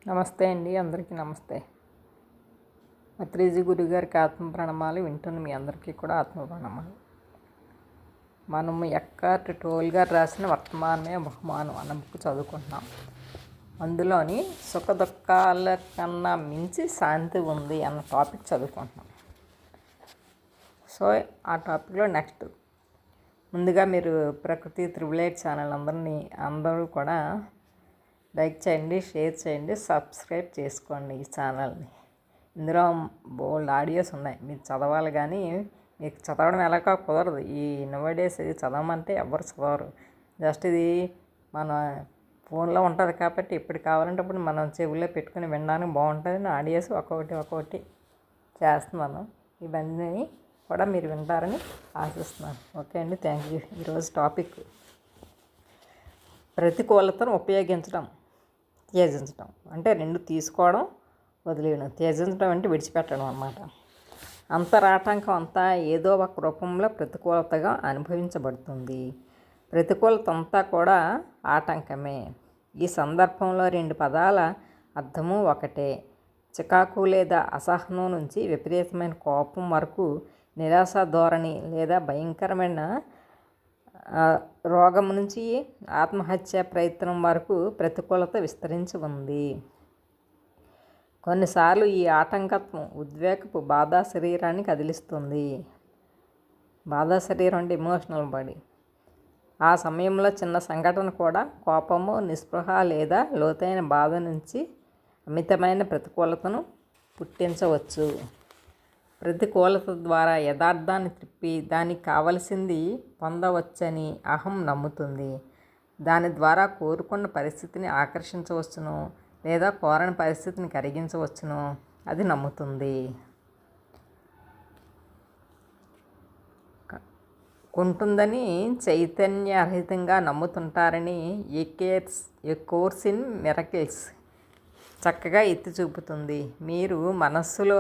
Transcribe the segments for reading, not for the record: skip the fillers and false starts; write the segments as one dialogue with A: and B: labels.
A: నమస్తే అండి, అందరికీ నమస్తే. పత్రిజీ గురుగారికి ఆత్మ ప్రణామాలు. వింటున్న మీ అందరికీ కూడా ఆత్మ ప్రణామాలు. మనం ఎక్కార్ట్ టోల్ గారు రాసిన వర్తమానమే బహుమానం అన్న బుక్ చదువుకుంటున్నాం. అందులోని సుఖ దుఃఖాల కన్నా మించి శాంతి ఉంది అన్న టాపిక్ చదువుకుంటున్నాం. సో ఆ టాపిక్లో నెక్స్ట్ ముందుగా మీరు ప్రకృతి త్రిబులైట్ ఛానల్ అందరూ కూడా లైక్ చేయండి, షేర్ చేయండి, సబ్స్క్రైబ్ చేసుకోండి ఈ ఛానల్ని. ఇందులో బోల్డ్ ఆడియోస్ ఉన్నాయి, మీరు చదవాలి. కానీ మీకు చదవడం ఎలాగో కుదరదు. ఈ నోవడేస్ ఇది చదవమంటే ఎవరు చదవరు. జస్ట్ ఇది మన ఫోన్లో ఉంటుంది కాబట్టి ఇప్పుడు కావాలంటే ఇప్పుడు మనం చెవుల్లో పెట్టుకుని వినడానికి బాగుంటుంది. ఆడియోస్ ఒక్కొక్కటి చేస్తున్నాను. ఇవన్నీ కూడా మీరు వింటారని ఆశిస్తున్నాను. ఓకే అండి, థ్యాంక్ యూ. ఈరోజు టాపిక్ ప్రతికూలతను ఉపయోగించడం, త్యజించడం. అంటే రెండు తీసుకోవడం, వదిలేయడం. త్యజించడం అంటే విడిచిపెట్టడం అన్నమాట. అంతరాటంకం అంతా ఏదో ఒక రూపంలో ప్రతికూలతగా అనుభవించబడుతుంది. ప్రతికూలత అంతా కూడా ఆటంకమే. ఈ సందర్భంలో రెండు పదాల అర్థము ఒకటే. చికాకు లేదా అసహనం నుంచి విపరీతమైన కోపం వరకు, నిరాశ ధోరణి లేదా భయంకరమైన రోగం నుంచి ఆత్మహత్య ప్రయత్నం వరకు ప్రతికూలత విస్తరించి ఉంది. కొన్నిసార్లు ఈ ఆటంకత్వం ఉద్వేగపు బాధా శరీరాన్ని కదిలిస్తుంది. బాధా శరీరం అంటే ఎమోషనల్ బాడీ. ఆ సమయంలో చిన్న సంఘటన కూడా కోపము, నిస్పృహ లేదా లోతైన బాధ నుంచి అమితమైన ప్రతికూలతను పుట్టించవచ్చు. ప్రతికూలత ద్వారా యథార్థాన్ని త్రిప్పి దానికి కావలసింది పొందవచ్చని అహం నమ్ముతుంది. దాని ద్వారా కోరుకున్న పరిస్థితిని ఆకర్షించవచ్చును లేదా కోరని పరిస్థితిని కరిగించవచ్చును అది నమ్ముతుంది. ఉంటుందని చైతన్యరహితంగా నమ్ముతుంటారని ఏ కోర్స్ ఇన్ మిరకిల్స్ చక్కగా ఎత్తి చూపుతుంది. మీరు మనస్సులో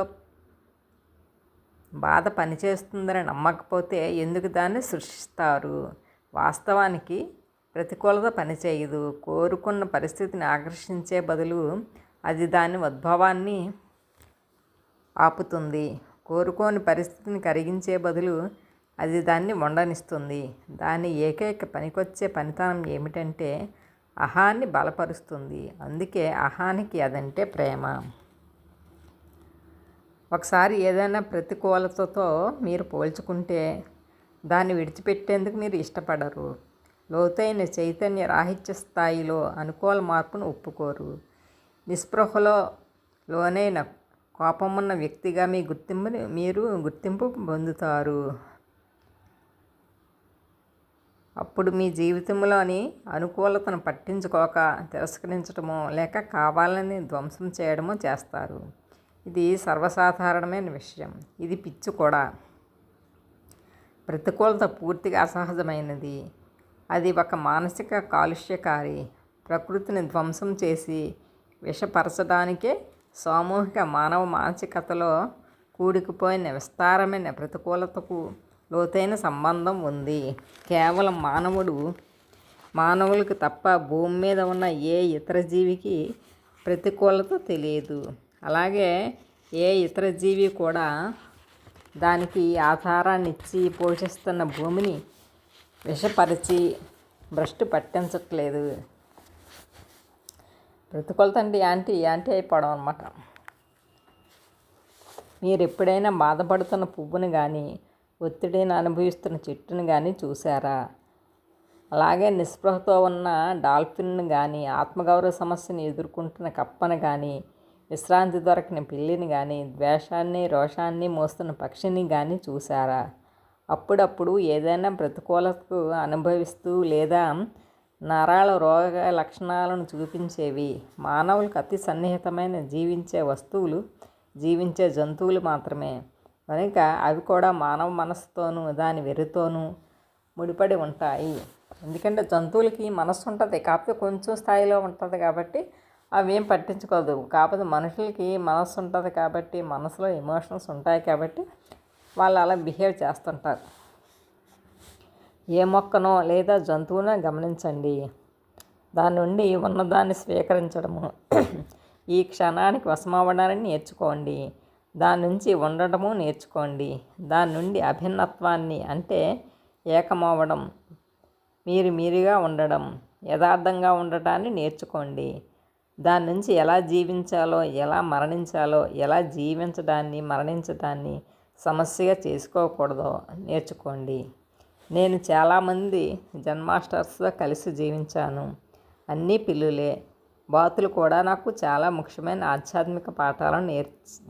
A: బాధ పనిచేస్తుందని నమ్మకపోతే ఎందుకు దాన్ని సృష్టిస్తారు? వాస్తవానికి ప్రతికూలత పనిచేయదు. కోరుకున్న పరిస్థితిని ఆకర్షించే బదులు అది దాని ఉద్భవాన్ని ఆపుతుంది. కోరుకోని పరిస్థితిని కరిగించే బదులు అది దాన్ని ఉండనిస్తుంది. దాని ఏకైక పనికొచ్చే పనితనం ఏమిటంటే అహాన్ని బలపరుస్తుంది. అందుకే అహానికి అదంటే ప్రేమ. ఒకసారి ఏదైనా ప్రతికూలతతో మీరు పోల్చుకుంటే దాన్ని విడిచిపెట్టేందుకు మీరు ఇష్టపడరు. లోతైన చైతన్య రాహిత్య స్థాయిలో అనుకూల మార్పును ఒప్పుకోరు. నిస్పృహలో లోనైన కోపమున్న వ్యక్తిగా మీరు గుర్తింపు పొందుతారు. అప్పుడు మీ జీవితంలోని అనుకూలతను పట్టించుకోక తిరస్కరించడమో లేక కావాలని ధ్వంసం చేయడమో చేస్తారు. ఇది సర్వసాధారణమైన విషయం. ఇది పిచ్చి కూడా. ప్రతికూలత పూర్తిగా అసహజమైనది. అది ఒక మానసిక కాలుష్యకారి. ప్రకృతిని ధ్వంసం చేసి విషపరచడానికే సామూహిక మానవ మానసికతలో కూడుకుపోయిన విస్తారమైన ప్రతికూలతకు లోతైన సంబంధం ఉంది. కేవలం మానవులకు తప్ప భూమి మీద ఉన్న ఏ ఇతర జీవికి ప్రతికూలత తెలియదు. అలాగే ఏ ఇతర జీవి కూడా దానికి ఆధారాన్ని ఇచ్చి పోషిస్తున్న భూమిని విషపరిచి భ్రష్టు పట్టించట్లేదు. ప్రతికూలత అంటే యాంటీ అయిపోవడం అన్నమాట. మీరు ఎప్పుడైనా బాధపడుతున్న పువ్వుని కానీ ఒత్తిడిని అనుభవిస్తున్న చెట్టుని కానీ చూసారా? అలాగే నిస్పృహతో ఉన్న డాల్ఫిన్ను కానీ, ఆత్మగౌరవ సమస్యను ఎదుర్కొంటున్న కప్పను కానీ, విశ్రాంతి దొరకని పిల్లిని కానీ, ద్వేషాన్ని రోషాన్ని మోస్తున్న పక్షిని కానీ చూసారా? అప్పుడప్పుడు ఏదైనా ప్రతికూలతకు అనుభవిస్తూ లేదా నరాల రోగ లక్షణాలను చూపించేవి మానవులకు అతి సన్నిహితమైన జీవించే జంతువులు మాత్రమే. కనుక అవి కూడా మానవ మనస్సుతోనూ దాని వెర్రితోనూ ముడిపడి ఉంటాయి. ఎందుకంటే జంతువులకి మనస్సు ఉంటుంది, కాకపోతే కొంచెం స్థాయిలో ఉంటుంది కాబట్టి అవి ఏం పట్టించుకోదు. కాకపోతే మనుషులకి మనస్సు ఉంటుంది కాబట్టి, మనసులో ఎమోషన్స్ ఉంటాయి కాబట్టి వాళ్ళు అలా బిహేవ్ చేస్తుంటారు. ఏ మొక్కనో లేదా జంతువునో గమనించండి. దాని నుండి ఉన్నదాన్ని స్వీకరించడము, ఈ క్షణానికి వశమవ్వడాన్ని నేర్చుకోండి. దాని నుంచి ఉండటము నేర్చుకోండి. దాని నుండి అభిన్నత్వాన్ని అంటే ఏకమవ్వడం, మీరుగా ఉండడం, యథార్థంగా ఉండటాన్ని నేర్చుకోండి. దాని నుంచి ఎలా జీవించాలో, ఎలా మరణించాలో, ఎలా జీవించడాన్ని మరణించడాన్ని సమస్యగా చేసుకోకూడదో నేర్చుకోండి. నేను చాలామంది జన్మాస్టర్స్తో కలిసి జీవించాను. అన్నీ పిల్లులే. బాతులు కూడా నాకు చాలా ముఖ్యమైన ఆధ్యాత్మిక పాఠాలను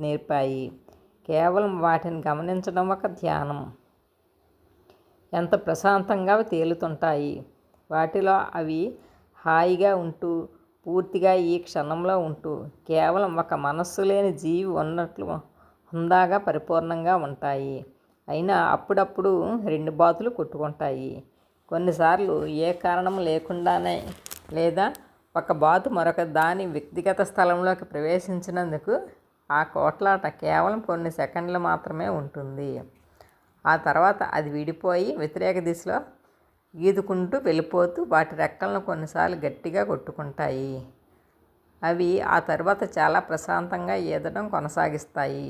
A: నేర్పాయి. కేవలం వాటిని గమనించడం ఒక ధ్యానం. ఎంత ప్రశాంతంగా తేలుతుంటాయి. వాటిలో అవి హాయిగా ఉంటూ, పూర్తిగా ఈ క్షణంలో ఉంటూ, కేవలం ఒక మనస్సు లేని జీవి ఉన్నట్లు హుందాగా పరిపూర్ణంగా ఉంటాయి. అయినా అప్పుడప్పుడు 2 బాతులు కొట్టుకుంటాయి. కొన్నిసార్లు ఏ కారణం లేకుండానే, లేదా ఒక బాతు మరొక దాని వ్యక్తిగత స్థలంలోకి ప్రవేశించినందుకు ఆ కోట్లాట కేవలం కొన్ని సెకండ్లు మాత్రమే ఉంటుంది. ఆ తర్వాత అది విడిపోయి వ్యతిరేక దిశలో ఈదుకుంటూ వెళ్ళిపోతూ వాటి రెక్కలను కొన్నిసార్లు గట్టిగా కొట్టుకుంటాయి. అవి ఆ తర్వాత చాలా ప్రశాంతంగా ఈదడం కొనసాగిస్తాయి.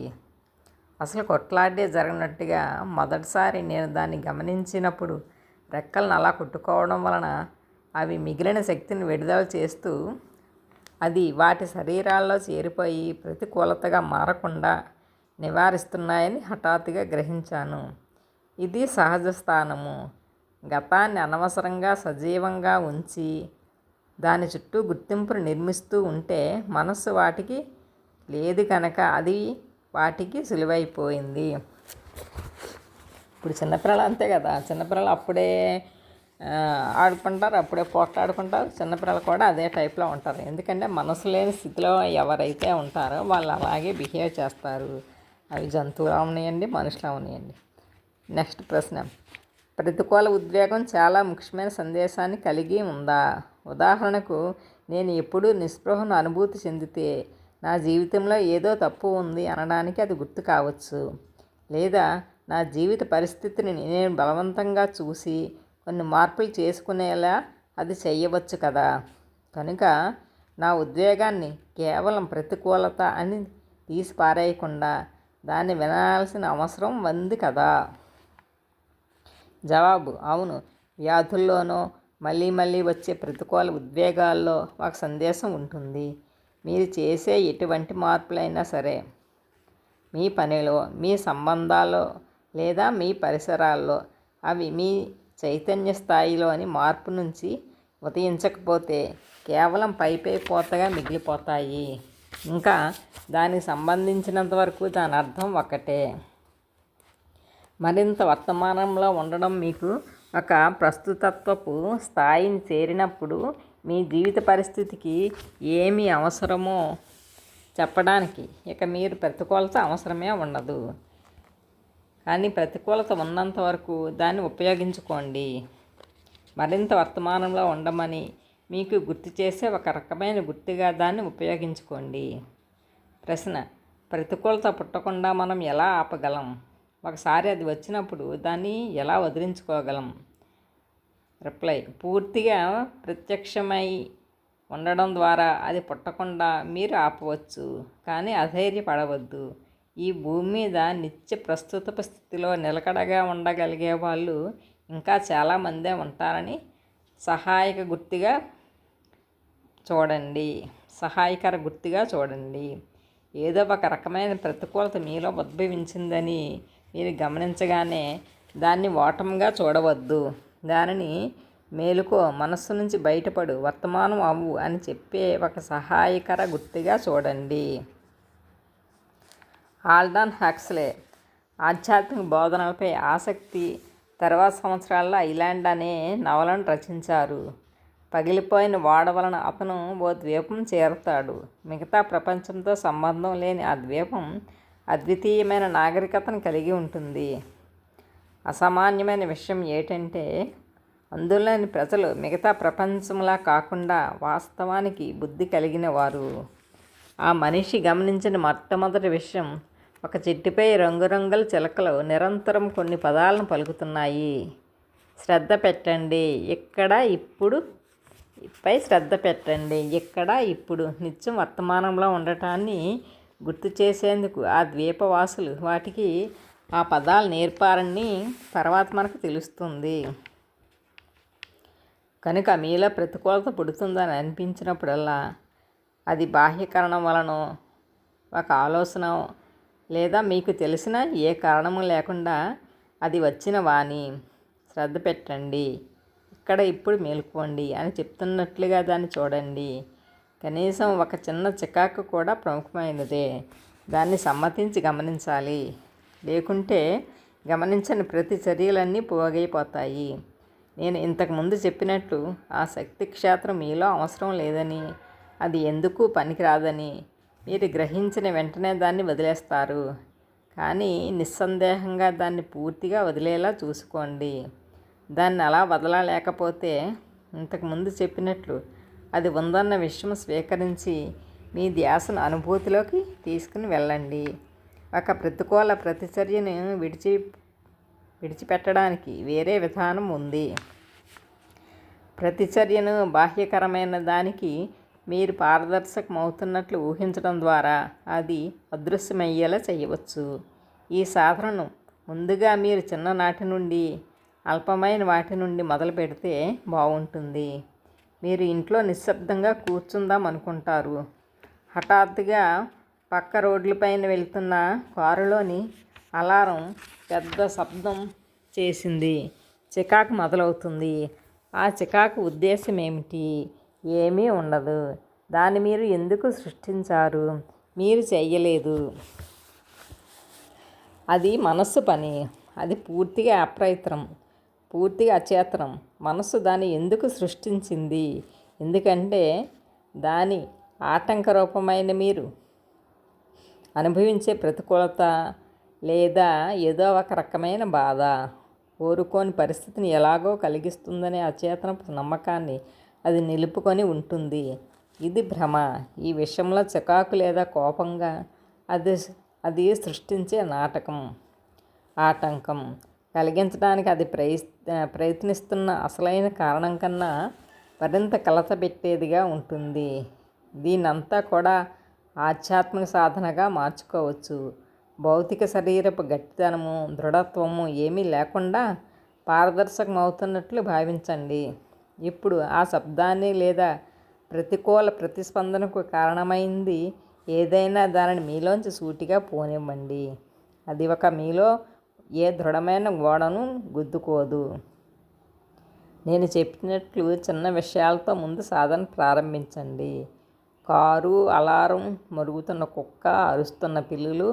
A: అసలు కొట్లాడే జరిగినట్టుగా మొదటిసారి నేను దాన్ని గమనించినప్పుడు రెక్కలను అలా కొట్టుకోవడం వలన అవి మిగిలిన శక్తిని విడుదల చేస్తూ అది వాటి శరీరాల్లో చేరిపోయి ప్రతికూలతగా మారకుండా నివారిస్తున్నాయని హఠాత్తుగా గ్రహించాను. ఇది సహజ స్థానము. గతాన్ని అనవసరంగా సజీవంగా ఉంచి దాని చుట్టూ గుర్తింపును నిర్మిస్తూ ఉంటే మనస్సు వాటికి లేదు కనుక అది వాటికి సులువైపోయింది. ఇప్పుడు చిన్నపిల్లలు అంతే కదా, చిన్నపిల్లలు అప్పుడే ఆడుకుంటారు, అప్పుడే పోట్లాడుకుంటారు. చిన్నపిల్లలు కూడా అదే టైప్లో ఉంటారు. ఎందుకంటే మనసు లేని స్థితిలో ఎవరైతే ఉంటారో వాళ్ళు అలాగే బిహేవ్ చేస్తారు. అవి జంతువులు అవనియండి, మనుషులు అవనియండి. నెక్స్ట్ ప్రశ్న. ప్రతికూల ఉద్వేగం చాలా ముఖ్యమైన సందేశాన్ని కలిగి ఉందా? ఉదాహరణకు, నేను ఎప్పుడూ నిస్పృహను అనుభూతి చెందితే నా జీవితంలో ఏదో తప్పు ఉంది అనడానికి అది గుర్తు కావచ్చు. లేదా నా జీవిత పరిస్థితిని నేను బలవంతంగా చూసి కొన్ని మార్పులు చేసుకునేలా అది చేయవచ్చు కదా. కనుక నా ఉద్వేగాన్ని కేవలం ప్రతికూలత అని తీసి పారేయకుండా దాన్ని వినాల్సిన అవసరం ఉంది కదా. జవాబు: అవును. వ్యాధుల్లోనో మళ్ళీ మళ్ళీ వచ్చే ప్రతికూల ఉద్వేగాల్లో ఒక సందేశం ఉంటుంది. మీరు చేసే ఎటువంటి మార్పులైనా సరే, మీ పనిలో, మీ సంబంధాల్లో లేదా మీ పరిసరాల్లో, అవి మీ చైతన్య స్థాయిలోని మార్పు నుంచి ఉదయించకపోతే కేవలం పై పోతగా మిగిలిపోతాయి. ఇంకా దానికి సంబంధించినంత వరకు దాని అర్థం ఒక్కటే. మరింత వర్తమానంలో ఉండడం మీకు ఒక ప్రస్తుతత్వపు స్థాయిని చేరినప్పుడు మీ జీవిత పరిస్థితికి ఏమి అవసరమో చెప్పడానికి ఇక మీరు ప్రతికూలత అవసరమే ఉండదు. కానీ ప్రతికూలత ఉన్నంత వరకు దాన్ని ఉపయోగించుకోండి. మరింత వర్తమానంలో ఉండమని మీకు గుర్తు చేసే ఒక రకమైన గుర్తుగా దాన్ని ఉపయోగించుకోండి. ప్రశ్న. ప్రతికూలత పుట్టకుండా మనం ఎలా ఆపగలం? ఒకసారి అది వచ్చినప్పుడు దాన్ని ఎలా వదిలించుకోగలం? రిప్లై. పూర్తిగా ప్రత్యక్షమై ఉండడం ద్వారా అది పుట్టకుండా మీరు ఆపవచ్చు. కానీ అధైర్యపడవద్దు. ఈ భూమి మీద నిత్య ప్రస్తుత స్థితిలో నిలకడగా ఉండగలిగే వాళ్ళు ఇంకా చాలామందే ఉంటారని సహాయకర గుర్తుగా చూడండి. ఏదో ఒక రకమైన ప్రతికూలత మీలో ఉద్భవించిందని మీరు గమనించగానే దాన్ని ఓటమిగా చూడవద్దు. దానిని మేలుకో, మనస్సు నుంచి బయటపడు, వర్తమానం అవ్వు అని చెప్పే ఒక సహాయకర గుర్తుగా చూడండి. ఆల్డాన్ హక్స్లే ఆధ్యాత్మిక బోధనలపై ఆసక్తి తర్వాత సంవత్సరాల్లో ఐలాండ్ అనే నవలను రచించారు. పగిలిపోయిన ఓడ వలన అతను ఓ ద్వీపం చేరుతాడు. మిగతా ప్రపంచంతో సంబంధం లేని ఆ ద్వీపం అద్వితీయమైన నాగరికతను కలిగి ఉంటుంది. అసామాన్యమైన విషయం ఏంటంటే అందులోని ప్రజలు మిగతా ప్రపంచంలా కాకుండా వాస్తవానికి బుద్ధి కలిగిన వారు. ఆ మనిషి గమనించిన మొట్టమొదటి విషయం, ఒక చెట్టుపై రంగురంగుల చిలకలు నిరంతరం కొన్ని పదాలను పలుకుతున్నాయి. శ్రద్ధ పెట్టండి. ఇక్కడ, ఇప్పుడు, పై శ్రద్ధ పెట్టండి. ఇక్కడ ఇప్పుడు నిత్యం వర్తమానంలో ఉండటాన్ని గుర్తు చేసేందుకు ఆ ద్వీపవాసులు వాటికి ఆ పదాలు నేర్పారని తర్వాత మనకు తెలుస్తుంది. కనుక మీలో ప్రతికూలత పుడుతుందని అనిపించినప్పుడల్లా అది బాహ్యకరణం వలనో ఒక ఆలోచన లేదా మీకు తెలిసిన ఏ కారణము లేకుండా అది వచ్చిన వాణి. శ్రద్ధ పెట్టండి, ఇక్కడ ఇప్పుడు మేల్కోండి అని చెప్తున్నట్లుగా దాన్ని చూడండి. కనీసం ఒక చిన్న చికాకు కూడా ప్రముఖమైనదే. దాన్ని సమ్మతించి గమనించాలి. లేకుంటే గమనించని ప్రతి చర్యలన్నీ పోగైపోతాయి. నేను ఇంతకుముందు చెప్పినట్లు ఆ శక్తి క్షేత్రం మీలో అవసరం లేదని, అది ఎందుకు పనికిరాదని మీరు గ్రహించిన వెంటనే దాన్ని వదిలేస్తారు. కానీ నిస్సందేహంగా దాన్ని పూర్తిగా వదిలేలా చూసుకోండి. దాన్ని అలా వదలలేకపోతే ఇంతకుముందు చెప్పినట్లు అది ఉందన్న విషయం స్వీకరించి మీ ధ్యాసను అనుభూతిలోకి తీసుకుని వెళ్ళండి. ఒక ప్రతికూల ప్రతిచర్యను విడిచిపెట్టడానికి వేరే విధానం ఉంది. ప్రతిచర్యను బాహ్యకరమైన దానికి మీరు పారదర్శకమవుతున్నట్లు ఊహించడం ద్వారా అది అదృశ్యమయ్యేలా చేయవచ్చు. ఈ సాధనను ముందుగా మీరు చిన్ననాటి నుండి అల్పమైన వాటి నుండి మొదలు పెడితే బాగుంటుంది. మీరు ఇంట్లో నిశ్శబ్దంగా కూర్చుందాం అనుకుంటారు. హఠాత్తుగా పక్క రోడ్లపైన వెళ్తున్న కారులోని అలారం పెద్ద శబ్దం చేసింది. చికాకు మొదలవుతుంది. ఆ చికాకు ఉద్దేశం ఏమిటి? ఏమీ ఉండదు. దాన్ని మీరు ఎందుకు సృష్టించారు? మీరు చెయ్యలేదు. అది మనస్సు పని. అది పూర్తిగా అప్రయత్నం, పూర్తిగా అచేతనం. మనస్సు దాన్ని ఎందుకు సృష్టించింది? ఎందుకంటే దాని ఆటంక రూపమైన మీరు అనుభవించే ప్రతికూలత లేదా ఏదో ఒక రకమైన బాధ, కోరుకోని పరిస్థితిని ఎలాగో కలిగిస్తుందనే అచేతనపు నమ్మకాన్ని అది నిలుపుకొని ఉంటుంది. ఇది భ్రమ. ఈ విషయంలో చికాకు లేదా కోపంగా అది సృష్టించే నాటకం. ఆటంకం కలిగించడానికి అది ప్రయత్నిస్తున్న అసలైన కారణం కన్నా మరింత కలతపెట్టేదిగా ఉంటుంది. దీనంతా కూడా ఆధ్యాత్మిక సాధనగా మార్చుకోవచ్చు. భౌతిక శరీరపు గట్టితనము, దృఢత్వము ఏమీ లేకుండా పారదర్శకమవుతున్నట్లు భావించండి. ఇప్పుడు ఆ శబ్దాన్ని లేదా ప్రతికూల ప్రతిస్పందనకు కారణమైంది ఏదైనా దానిని మీలోంచి సూటిగా పోనివ్వండి. అది ఒక మీలో ఏ దృఢమైన గోడను గుద్దుకోదు. నేను చెప్పినట్లు చిన్న విషయాలతో ముందు సాధన ప్రారంభించండి. కారు, అలారం, మరుగుతున్న కుక్క, అరుస్తున్న పిల్లులు,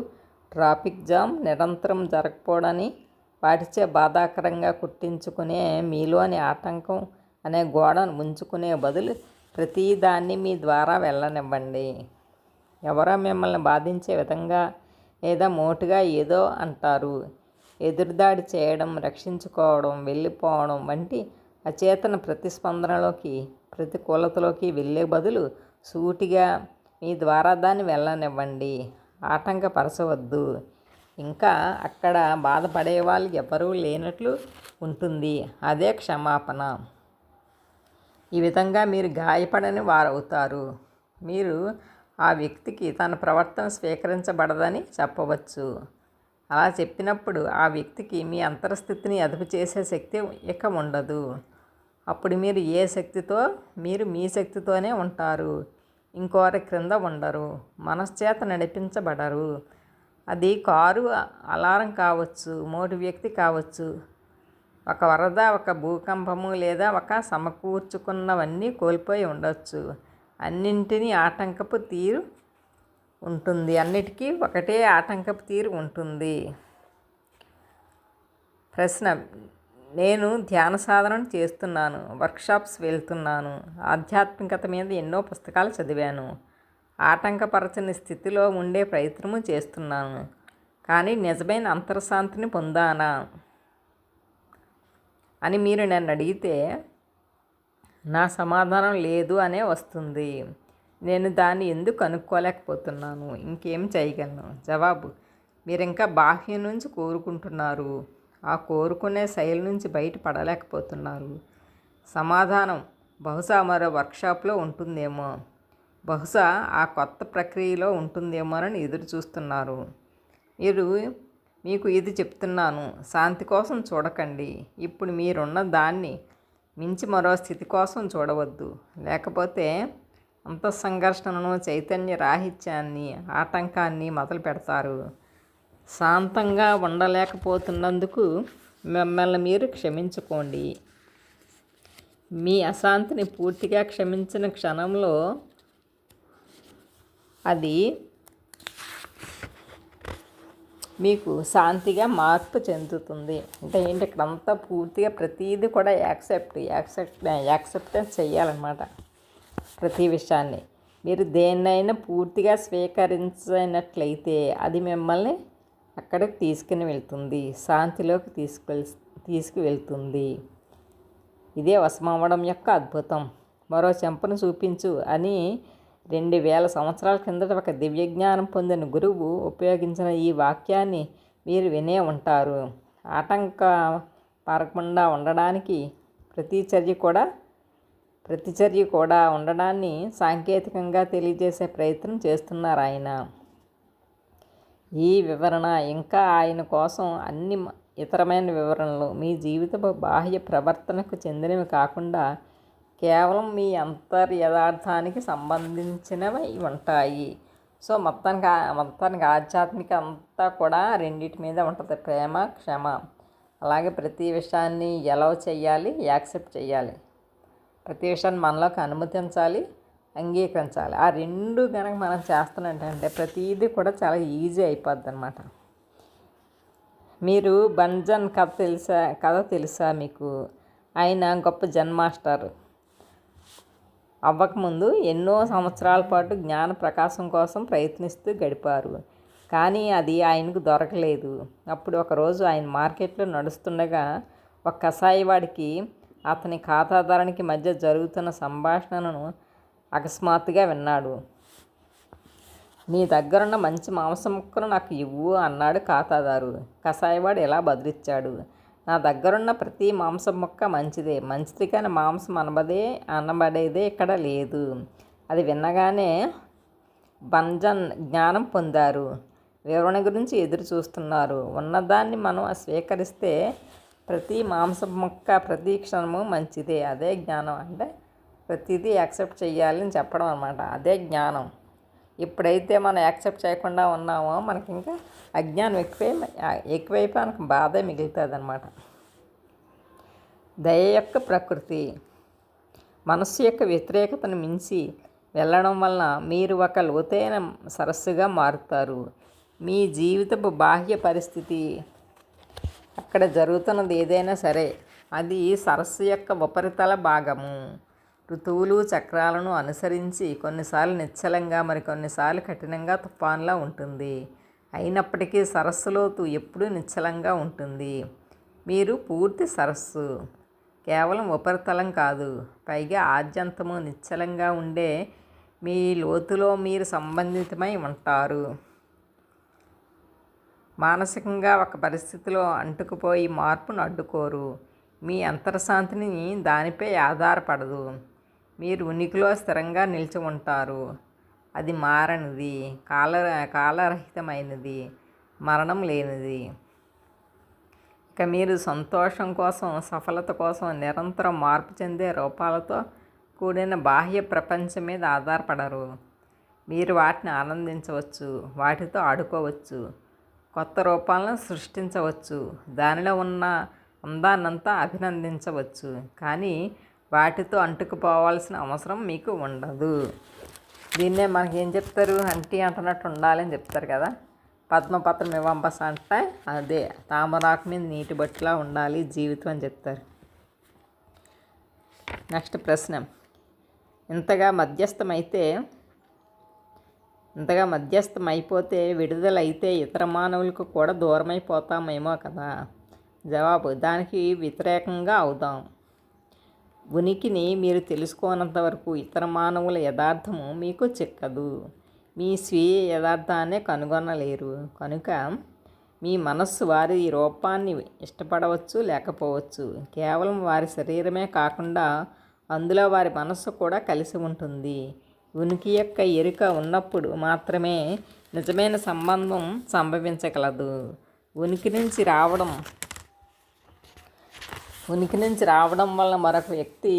A: ట్రాఫిక్ జామ్ నిరంతరం జరగకపోవడాన్ని వాటిచే బాధాకరంగా కుట్టించుకునే మీలోని ఆటంకం అనే గోడను ఉంచుకునే బదులు ప్రతిదాన్ని మీ ద్వారా వెళ్ళనివ్వండి. ఎవరో మిమ్మల్ని బాధించే విధంగా లేదా మోటుగా ఏదో అంటారు. ఎదురుదాడి చేయడం, రక్షించుకోవడం, వెళ్ళిపోవడం వంటి అచేతన ప్రతిస్పందనలోకి, ప్రతికూలతలోకి వెళ్ళే బదులు సూటిగా మీ ద్వారా దాన్ని వెళ్ళనివ్వండి. ఆటంకపరచవద్దు. ఇంకా అక్కడ బాధపడే వాళ్ళు ఎవరూ లేనట్లు ఉంటుంది. అదే క్షమాపణ. ఈ విధంగా మీరు గాయపడని వారవుతారు. మీరు ఆ వ్యక్తికి తన ప్రవర్తన స్వీకరించబడదని చెప్పవచ్చు. అలా చెప్పినప్పుడు ఆ వ్యక్తికి మీ అంతర్స్థితిని అదుపు చేసే శక్తి ఇక ఉండదు. అప్పుడు మీరు మీరు మీ శక్తితోనే ఉంటారు. ఇంకోరి క్రింద ఉండరు. మనశ్చేత నడిపించబడరు. అది కారు, అలారం కావచ్చు, మోటి వ్యక్తి కావచ్చు, ఒక వరద, ఒక భూకంపము లేదా ఒక సమకూర్చుకున్నవన్నీ కోల్పోయి ఉండొచ్చు. అన్నింటినీ ఆటంకపు తీరు ఉంటుంది. అన్నిటికీ ఒకటే ఆటంకపు తీరు ఉంటుంది. ప్రశ్న: నేను ధ్యాన సాధన చేస్తున్నాను, వర్క్షాప్స్ వెళ్తున్నాను, ఆధ్యాత్మికత మీద ఎన్నో పుస్తకాలు చదివాను, ఆటంకపరచని స్థితిలో ఉండే ప్రయత్నము చేస్తున్నాను. కానీ నిజమైన అంతర్శాంతిని పొందానా అని మీరు నన్ను అడిగితే నా సమాధానం లేదు అనే వస్తుంది. నేను దాన్ని ఎందుకు కనుక్కోలేకపోతున్నాను? ఇంకేం చేయగలను? జవాబు: మీరు ఇంకా బాహ్యం నుంచి కోరుకుంటున్నారు. ఆ కోరుకునే శైలి నుంచి బయటపడలేకపోతున్నారు. సమాధానం: బహుశా మరో వర్క్షాప్లో ఉంటుందేమో, బహుశా ఆ కొత్త ప్రక్రియలో ఉంటుందేమోనని ఎదురు చూస్తున్నారు. మీకు ఇది చెప్తున్నాను, శాంతి కోసం చూడకండి. ఇప్పుడు మీరున్న దాన్ని మించి మరో స్థితి కోసం చూడవద్దు. లేకపోతే అంతఃసంఘర్షణను, చైతన్య రాహిత్యాన్ని, ఆటంకాన్ని మొదలు పెడతారు. శాంతంగా ఉండలేకపోతున్నందుకు మిమ్మల్ని మీరు క్షమించుకోండి. మీ అశాంతిని పూర్తిగా క్షమించిన క్షణంలో అది మీకు శాంతిగా మార్పు చెందుతుంది. అంటే ఏంటి, ఇక్కడంతా పూర్తిగా ప్రతీది కూడా యాక్సెప్టెన్స్ చెయ్యాలన్నమాట. ప్రతి విషయాన్ని మీరు దేన్నైనా పూర్తిగా స్వీకరించినట్లయితే అది మిమ్మల్ని అక్కడికి తీసుకుని వెళ్తుంది, శాంతిలోకి తీసుకువెళ్తుంది. ఇదే వశమవ్వడం యొక్క అద్భుతం. మరో చెంపను చూపించు అని 2000 సంవత్సరాల కిందట ఒక దివ్యజ్ఞానం పొందిన గురువు ఉపయోగించిన ఈ వాక్యాన్ని మీరు వినే ఉంటారు. ఆటంక పడకుండా ఉండడానికి ప్రతిచర్య కూడా ఉండడాన్ని సాంకేతికంగా తెలియజేసే ప్రయత్నం చేస్తున్నారు ఆయన. ఈ వివరణ ఇంకా ఆయన కోసం అన్ని ఇతరమైన వివరణలు మీ జీవితపు బాహ్య ప్రవర్తనకు చెందినవి కాకుండా కేవలం మీ యథార్థానికి సంబంధించినవి ఉంటాయి. సో మొత్తానికి ఆధ్యాత్మిక అంతా కూడా రెండింటి మీద ఉంటుంది, ప్రేమ, క్షమ. అలాగే ప్రతి విషయాన్ని ఎలా చేయాలి, యాక్సెప్ట్ చేయాలి. ప్రతి విషయాన్ని మనలోకి అనుమతించాలి, అంగీకరించాలి. ఆ రెండు కనుక మనం చేస్తున్నట్టంటే ప్రతిదీ కూడా చాలా ఈజీ అయిపోద్ది అన్నమాట. మీరు బంజన్ కథ తెలుసా మీకు? ఆయన గొప్ప జన్ మాస్టర్ అవ్వకముందు ఎన్నో సంవత్సరాల పాటు జ్ఞాన ప్రకాశం కోసం ప్రయత్నిస్తూ గడిపారు. కానీ అది ఆయనకు దొరకలేదు. అప్పుడు ఒకరోజు ఆయన మార్కెట్లో నడుస్తుండగా ఒక కషాయవాడికి అతని ఖాతాదారునికి మధ్య జరుగుతున్న సంభాషణను అకస్మాత్తుగా విన్నాడు. నీ దగ్గరున్న మంచి మాంసం ముక్కను నాకు ఇవ్వు అన్నాడు ఖాతాదారు. కషాయవాడు ఇలా బదులిచ్చాడు, నా దగ్గరున్న ప్రతి మాంసం ముక్క మంచిది కానీ మాంసం అనబడేదే ఇక్కడ లేదు. అది వినగానే బంజన్ జ్ఞానం పొందారు. వివరణ గురించి ఎదురు చూస్తున్నారు. ఉన్నదాన్ని మనం స్వీకరిస్తే ప్రతి మాంసం ముక్క, ప్రతి క్షణము మంచిదే. అదే జ్ఞానం. అంటే ప్రతిదీ యాక్సెప్ట్ చేయాలని చెప్పడం అన్నమాట. అదే జ్ఞానం. ఎప్పుడైతే మనం యాక్సెప్ట్ చేయకుండా ఉన్నామో మనకి ఇంకా అజ్ఞానం ఎక్కువైపోయి మనకు బాధే మిగులుతుంది అన్నమాట. దయ యొక్క ప్రకృతి. మనస్సు యొక్క వ్యతిరేకతను మించి వెళ్ళడం వలన మీరు ఒక లోతైన సరస్సుగా మారుతారు. మీ జీవితపు బాహ్య పరిస్థితి, అక్కడ జరుగుతున్నది ఏదైనా సరే, అది సరస్సు యొక్క ఉపరితల భాగము. ఋతువులు, చక్రాలను అనుసరించి కొన్నిసార్లు నిశ్చలంగా, మరికొన్నిసార్లు కఠినంగా తుఫాన్లా ఉంటుంది. అయినప్పటికీ సరస్సు లోతు ఎప్పుడూ నిశ్చలంగా ఉంటుంది. మీరు పూర్తి సరస్సు, కేవలం ఉపరితలం కాదు. పైగా ఆద్యంతము నిశ్చలంగా ఉండే మీ లోతులో మీరు సంబంధితమై ఉంటారు. మానసికంగా ఒక పరిస్థితిలో అంటుకుపోయి మార్పును అడ్డుకోరు. మీ అంతర్శాంతిని దానిపై ఆధారపడదు. మీరు ఉనికిలో స్థిరంగా నిలిచి ఉంటారు. అది మారనిది, కాలరహితమైనది, మరణం లేనిది. ఇక మీరు సంతోషం కోసం, సఫలత కోసం నిరంతరం మార్పు చెందే రూపాలతో కూడిన బాహ్య ప్రపంచం మీద ఆధారపడరు. మీరు వాటిని ఆనందించవచ్చు, వాటితో ఆడుకోవచ్చు, కొత్త రూపాలను సృష్టించవచ్చు, దానిలో ఉన్న అందాన్నంతా అభినందించవచ్చు. కానీ వాటితో అంటుకుపోవాల్సిన అవసరం మీకు ఉండదు. దీన్నే మనకి ఏం చెప్తారు, అంటున్నట్టు ఉండాలని చెప్తారు కదా. పద్మపత్రం ఇవ్వంబస అంటే అదే, తామరాకు మీద నీటి బట్టిలా ఉండాలి జీవితం అని చెప్తారు. నెక్స్ట్ ప్రశ్న, ఇంతగా మధ్యస్థమైపోతే విడుదలైతే ఇతర మానవులకు కూడా దూరమైపోతామేమో కదా. జవాబు, దానికి వ్యతిరేకంగా అవుదాం. ఉనికిని మీరు తెలుసుకోనంత వరకు ఇతర మానవుల యథార్థము మీకు చిక్కదు. మీ స్వీయ యథార్థాన్నే కనుగొనలేరు. కనుక మీ మనస్సు వారి రూపాన్ని ఇష్టపడవచ్చు, లేకపోవచ్చు. కేవలం వారి శరీరమే కాకుండా అందులో వారి మనస్సు కూడా కలిసి ఉంటుంది. ఉనికి యొక్క ఎరుక ఉన్నప్పుడు మాత్రమే నిజమైన సంబంధం సంభవించగలదు. ఉనికి నుంచి రావడం వల్ల మరొక వ్యక్తి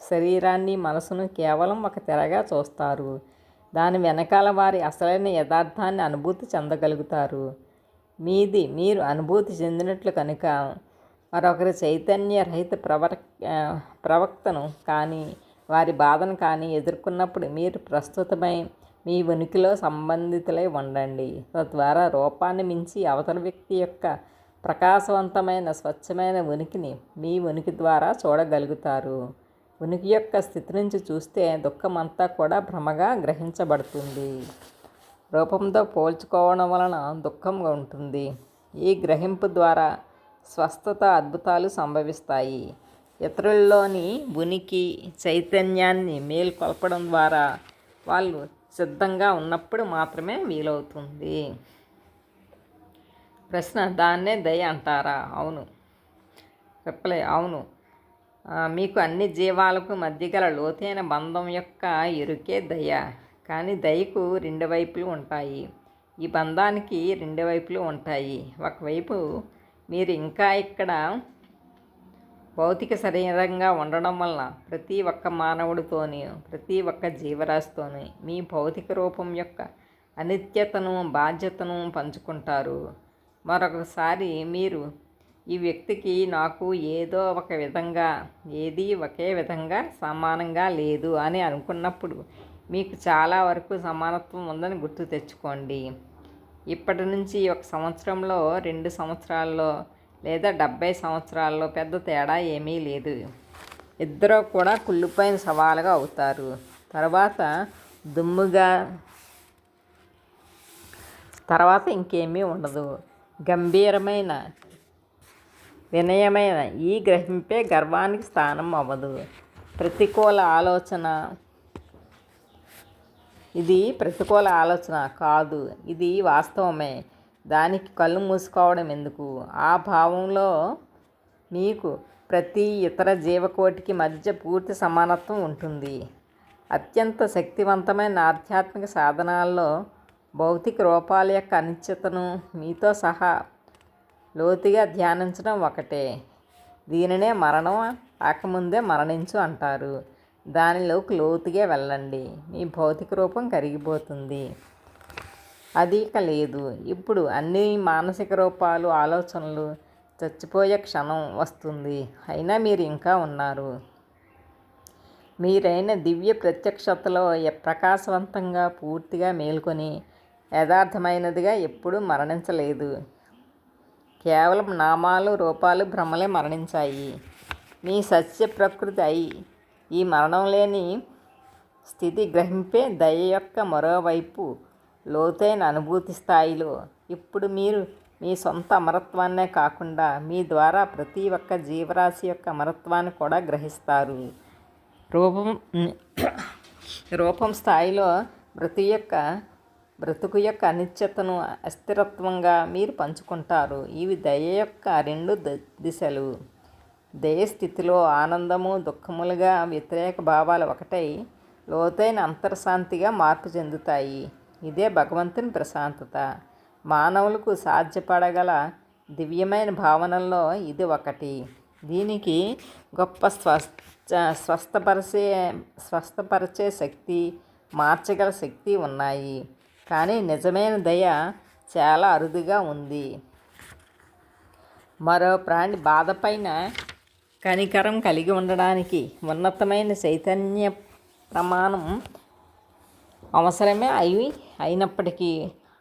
A: శరీరాన్ని, మనసును కేవలం ఒక తెరగా చూస్తారు. దాని వెనకాల వారి అసలైన యథార్థాన్ని అనుభూతి చెందగలుగుతారు. మీరు అనుభూతి చెందినట్లు కనుక మరొకరి చైతన్య రహిత ప్రవక్తను కానీ వారి బాధను కానీ ఎదుర్కొన్నప్పుడు మీరు ప్రస్తుతమై మీ ఉనికిలో సంబంధితులై ఉండండి. తద్వారా రూపాన్ని మించి అవతల వ్యక్తి యొక్క ప్రకాశవంతమైన స్వచ్ఛమైన ఉనికిని మీ ఉనికి ద్వారా చూడగలుగుతారు. ఉనికి యొక్క స్థితి నుంచి చూస్తే దుఃఖమంతా కూడా భ్రమగా గ్రహించబడుతుంది. రూపంతో పోల్చుకోవడం వలన దుఃఖంగా ఉంటుంది. ఈ గ్రహింపు ద్వారా స్వస్థత, అద్భుతాలు సంభవిస్తాయి. ఇతరుల్లోని ఉనికి చైతన్యాన్ని మేల్కొల్పడం ద్వారా వాళ్ళు సిద్ధంగా ఉన్నప్పుడు మాత్రమే వీలవుతుంది. ప్రశ్న: దాన్నే దయ అంటారా? అవును. రిప్లై: అవును. మీకు అన్ని జీవాలకు మధ్య గల లోతైన బంధం యొక్క ఎరుకే దయ. కానీ దయకు రెండు వైపులు ఉంటాయి. ఈ బంధానికి రెండు వైపులు ఉంటాయి. ఒకవైపు మీరు ఇంకా ఇక్కడ భౌతిక శరీరంగా ఉండడం వలన ప్రతి ఒక్క మానవుడితోని, ప్రతి ఒక్క జీవరాశితోని మీ భౌతిక రూపం యొక్క అనిత్యతను, బాధ్యతను పంచుకుంటారు. మరొకసారి మీరు ఈ వ్యక్తికి నాకు ఏదో ఒక విధంగా, ఏది ఒకే విధంగా సమానంగా లేదు అని అనుకున్నప్పుడు మీకు చాలా వరకు సమానత్వం ఉందని గుర్తు తెచ్చుకోండి. ఇప్పటి నుంచి 1 సంవత్సరంలో, 2 సంవత్సరాల్లో లేదా 70 సంవత్సరాల్లో పెద్ద తేడా ఏమీ లేదు. ఇద్దరూ కూడా కుళ్ళిపోయిన సవాలుగా అవుతారు. తర్వాత ఇంకేమీ ఉండదు. గంభీరమైన, వినయమైన ఈ గ్రహింపే గర్వానికి స్థానం అవ్వదు. ఇది ప్రతికూల ఆలోచన కాదు, ఇది వాస్తవమే. దానికి కళ్ళు మూసుకోవడం ఎందుకు? ఆ భావంలో మీకు ప్రతి ఇతర జీవకోటికి మధ్య పూర్తి సమానత్వం ఉంటుంది. అత్యంత శక్తివంతమైన ఆధ్యాత్మిక సాధనాల్లో భౌతిక రూపాల యొక్క అనిశ్చితను మీతో సహా లోతుగా ధ్యానించడం ఒకటే. దీనినే మరణం రాకముందే మరణించు అంటారు. దానిలోకి లోతుగా వెళ్ళండి. మీ భౌతిక రూపం కరిగిపోతుంది, అది ఇక లేదు. ఇప్పుడు అన్ని మానసిక రూపాలు, ఆలోచనలు చచ్చిపోయే క్షణం వస్తుంది. అయినా మీరు ఇంకా ఉన్నారు. మీరైన దివ్య ప్రత్యక్షతలో ప్రకాశవంతంగా, పూర్తిగా మేల్కొని యథార్థమైనదిగా ఎప్పుడూ మరణించలేదు. కేవలం నామాలు, రూపాలు, భ్రమలే మరణించాయి. మీ సత్య ప్రకృతి ఈ మరణం లేని స్థితి గ్రహింపే దయ యొక్క మరోవైపు లోతైన అనుభూతి స్థాయిలో. ఇప్పుడు మీరు మీ సొంత అమరత్వాన్నే కాకుండా మీ ద్వారా ప్రతి ఒక్క జీవరాశి యొక్క అమరత్వాన్ని కూడా గ్రహిస్తారు. రూపం స్థాయిలో బ్రతుకు యొక్క అనిశ్చితను, అస్థిరత్వంగా మీరు పంచుకుంటారు. ఇవి దయ యొక్క 2 దిశలు. దయ స్థితిలో ఆనందము, దుఃఖములుగా వ్యతిరేక భావాలు ఒకటై లోతైన అంతర్శాంతిగా మార్పు చెందుతాయి. ఇదే భగవంతుని ప్రశాంతత. మానవులకు సాధ్యపడగల దివ్యమైన భావనల్లో ఇది ఒకటి. దీనికి గొప్ప స్వస్థపరిచే శక్తి, మార్చగల శక్తి ఉన్నాయి. కానీ నిజమైన దయ చాలా అరుదుగా ఉంది. మరో ప్రాణి బాధపైన కనికరం కలిగి ఉండడానికి ఉన్నతమైన చైతన్య ప్రమాణం అవసరమే అయినప్పటికీ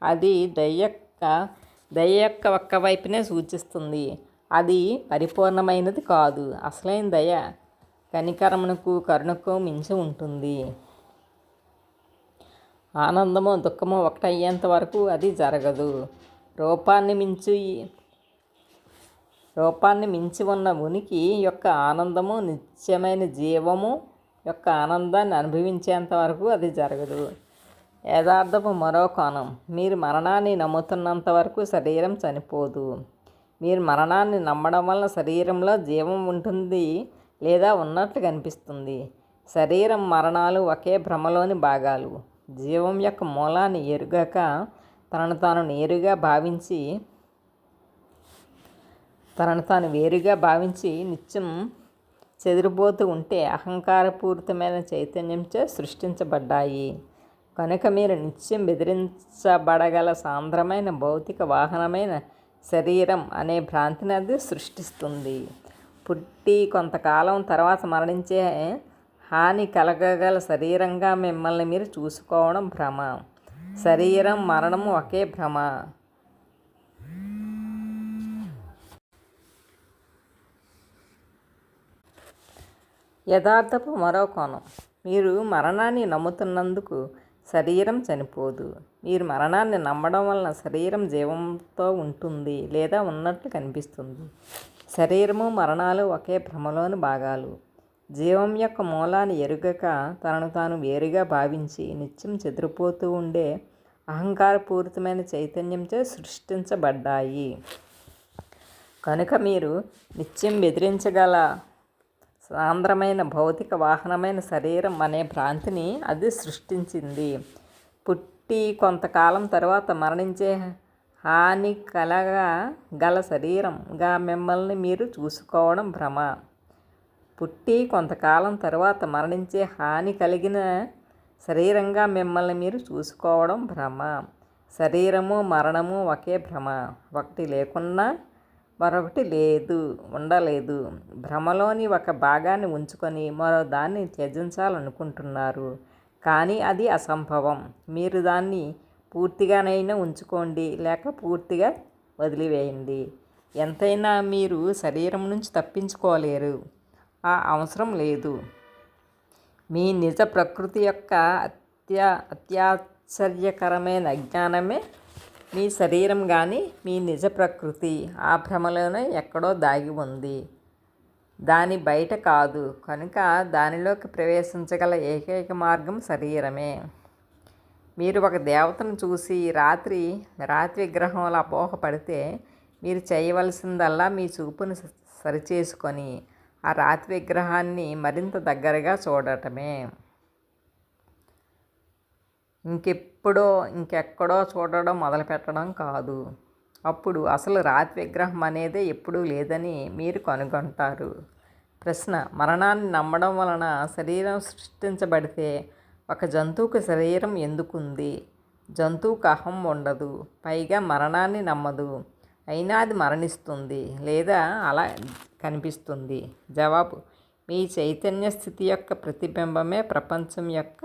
A: అది దయ యొక్క ఒక్క వైపునే సూచిస్తుంది. అది పరిపూర్ణమైనది కాదు. అసలైన దయ కనికరమునకు, కరుణకు మించి ఉంటుంది. ఆనందము, దుఃఖము ఒకటయ్యేంత వరకు అది జరగదు. రూపాన్ని మించి ఉన్న ఉనికి యొక్క ఆనందము, నిత్యమైన జీవము యొక్క ఆనందాన్ని అనుభవించేంత వరకు అది జరగదు. యథార్థపు మరో కోణం: మీరు మరణాన్ని నమ్ముతున్నంత వరకు శరీరం చనిపోదు. మీరు మరణాన్ని నమ్మడం వల్ల శరీరంలో జీవం ఉంటుంది లేదా ఉన్నట్లు కనిపిస్తుంది. శరీరం మరణాలు ఒకే భ్రమలోని భాగాలు. జీవం యొక్క మూలాన్ని ఎరుగక తనను తాను వేరుగా భావించి నిత్యం చెదిరిపోతూ ఉంటే అహంకారపూరితమైన చైతన్యంచే సృష్టించబడ్డాయి. కనుక మీరు నిత్యం బెదిరించబడగల సాంద్రమైన భౌతిక వాహనమైన శరీరం అనే భ్రాంతిని అది సృష్టిస్తుంది. పుట్టి కొంతకాలం తర్వాత మరణించే హాని కలగగల శరీరంగా మిమ్మల్ని మీరు చూసుకోవడం భ్రమ. శరీరం మరణము ఒకే భ్రమ. యథార్థపు మరో కోణం. మీరు మరణాన్ని నమ్ముతున్నందుకు శరీరం చనిపోదు. మీరు మరణాన్ని నమ్మడం వలన శరీరం జీవంతో ఉంటుంది లేదా ఉన్నట్లు కనిపిస్తుంది. శరీరము మరణాలు ఒకే భ్రమలోని భాగాలు. జీవం యొక్క మూలాన్ని ఎరుగక తనను తాను వేరుగా భావించి నిత్యం చెదిరిపోతూ ఉండే అహంకారపూరితమైన చైతన్యంచే సృష్టించబడ్డాయి. కనుక మీరు నిత్యం బెదిరించగల సాంద్రమైన భౌతిక వాహనమైన శరీరం అనే భ్రాంతిని అది సృష్టించింది. పుట్టి కొంతకాలం తర్వాత మరణించే హాని కలగగల శరీరంగా మిమ్మల్ని మీరు చూసుకోవడం భ్రమ. పుట్టి కొంతకాలం తర్వాత మరణించే హాని కలిగిన శరీరంగా మిమ్మల్ని మీరు చూసుకోవడం భ్రమ. శరీరము మరణము ఒకే భ్రమ. ఒకటి లేకున్నా మరొకటి ఉండలేదు. భ్రమలోని ఒక భాగాన్ని ఉంచుకొని మరో దాన్ని త్యజించాలనుకుంటున్నారు. కానీ అది అసంభవం. మీరు దాన్ని పూర్తిగానైనా ఉంచుకోండి లేక పూర్తిగా వదిలివేయండి. ఎంతైనా మీరు శరీరం నుంచి తప్పించుకోలేరు. ఆ అవసరం లేదు. మీ నిజ ప్రకృతి యొక్క అత్యాశ్చర్యకరమైన అజ్ఞానమే మీ శరీరం కానీ మీ నిజ ప్రకృతి ఆ భ్రమలోనే ఎక్కడో దాగి ఉంది. దాని బయట కాదు. కనుక దానిలోకి ప్రవేశించగల ఏకైక మార్గం శరీరమే. మీరు ఒక దేవతను చూసి రాతి విగ్రహంలో అపోహపడితే మీరు చేయవలసిందల్లా మీ చూపును సరిచేసుకొని ఆ రాతి విగ్రహాన్ని మరింత దగ్గరగా చూడటమే. ఇంకెక్కడో చూడడం మొదలుపెట్టడం కాదు. అప్పుడు అసలు రాతి విగ్రహం అనేదే ఎప్పుడూ లేదని మీరు కనుగొంటారు. ప్రశ్న: మరణాన్ని నమ్మడం వలన శరీరం సృష్టించబడితే ఒక జంతువుకు శరీరం ఎందుకుంది? జంతువుకు అహం ఉండదు. పైగా మరణాన్ని నమ్మదు. అయినా అది మరణిస్తుంది లేదా అలా కనిపిస్తుంది. జవాబు: మీ చైతన్య స్థితి యొక్క ప్రతిబింబమే ప్రపంచం యొక్క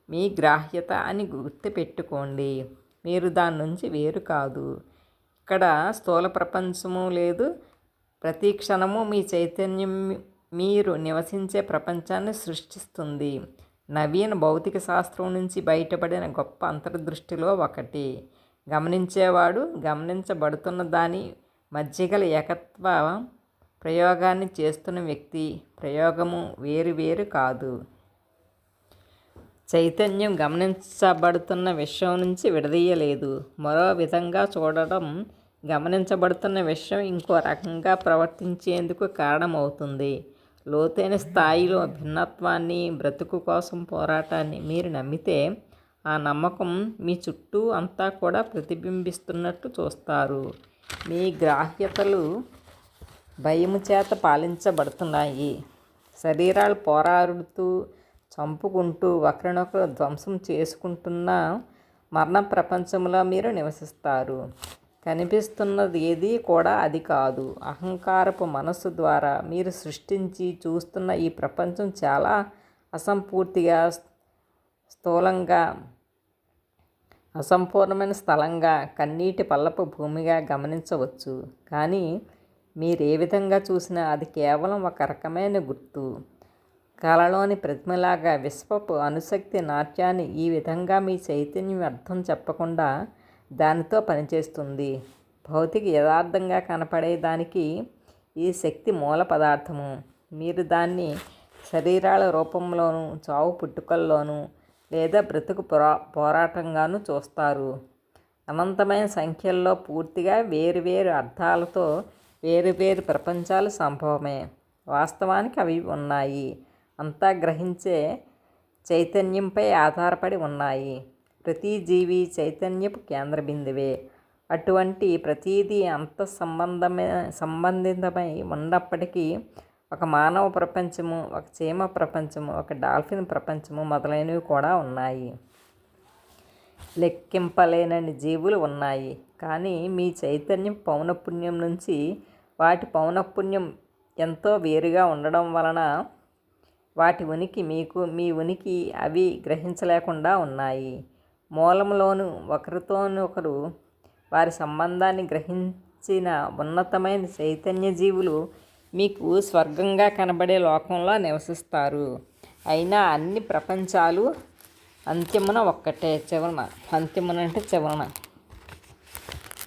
A: మీ గ్రాహ్యత అని గుర్తుపెట్టుకోండి. మీరు దాని నుంచి వేరు కాదు. ఇక్కడ స్థూల ప్రపంచము లేదు. ప్రతి క్షణము మీ చైతన్యం మీరు నివసించే ప్రపంచాన్ని సృష్టిస్తుంది. నవీన భౌతిక శాస్త్రం నుంచి బయటపడిన గొప్ప అంతర్దృష్టిలో ఒకటి. గమనించేవాడు గమనించబడుతున్న దాని మధ్యగల ఏకత్వ ప్రయోగాన్ని చేస్తున్న వ్యక్తి. ప్రయోగము వేరు కాదు. చైతన్యం గమనించబడుతున్న విషయం నుంచి విడదీయలేదు. మరో విధంగా చూడడం గమనించబడుతున్న విషయం ఇంకో రకంగా ప్రవర్తించేందుకు కారణమవుతుంది. లోతైన స్థాయిలో భిన్నత్వాన్ని, బ్రతుకు కోసం పోరాటాన్ని మీరు నమ్మితే ఆ నమ్మకం మీ చుట్టూ అంతా కూడా ప్రతిబింబిస్తున్నట్టు చూస్తారు. మీ గ్రాహ్యతలు భయము చేత పాలించబడుతున్నాయి. శరీరాలు పోరాడుతూ చంపుకుంటూ ఒకరినొకరు ధ్వంసం చేసుకుంటున్న మరణ ప్రపంచంలో మీరు నివసిస్తారు. కనిపిస్తున్నది ఏది కూడా అది కాదు. అహంకారపు మనస్సు ద్వారా మీరు సృష్టించి చూస్తున్న ఈ ప్రపంచం చాలా అసంపూర్తిగా, స్థూలంగా, అసంపూర్ణమైన స్థలంగా, కన్నీటి పల్లపు భూమిగా గమనించవచ్చు. కానీ మీరే విధంగా చూసినా అది కేవలం ఒక రకమైన గుర్తు. కళలోని ప్రతిమలాగా విశ్వపు అణుశక్తి నాట్యాన్ని ఈ విధంగా మీ చైతన్యం అర్థం చెప్పకుండా దానితో పనిచేస్తుంది. భౌతిక యథార్థంగా కనపడే దానికి ఈ శక్తి మూల పదార్థము. మీరు దాన్ని శరీరాల రూపంలోనూ, చావు పుట్టుకల్లోనూ లేదా బ్రతుకు పోరాటంగానూ చూస్తారు. అనంతమైన సంఖ్యల్లో పూర్తిగా వేరువేరు అర్థాలతో వేరువేరు ప్రపంచాలు సంభవమే. వాస్తవానికి అవి ఉన్నాయి. అంతా గ్రహించే చైతన్యంపై ఆధారపడి ఉన్నాయి. ప్రతి జీవి చైతన్యపు కేంద్ర బిందువే. అటువంటి ప్రతీదీ సంబంధితమై ఉన్నప్పటికీ ఒక మానవ ప్రపంచము, ఒక చీమ ప్రపంచము, ఒక డాల్ఫిన్ ప్రపంచము మొదలైనవి కూడా ఉన్నాయి. లెక్కింపలేనన్ని జీవులు ఉన్నాయి. కానీ మీ చైతన్యం పౌనఃపున్యం నుంచి వాటి పౌనఃపున్యం ఎంతో వేరుగా ఉండడం వలన వాటి ఉనికి మీ ఉనికి అవి గ్రహించలేకుండా ఉన్నాయి. మూలంలోనూ ఒకరితోనొకరు వారి సంబంధాన్ని గ్రహించిన ఉన్నతమైన చైతన్య జీవులు మీకు స్వర్గంగా కనబడే లోకంలో నివసిస్తారు. అయినా అన్ని ప్రపంచాలు అంత్యమున ఒక్కటే, చివరన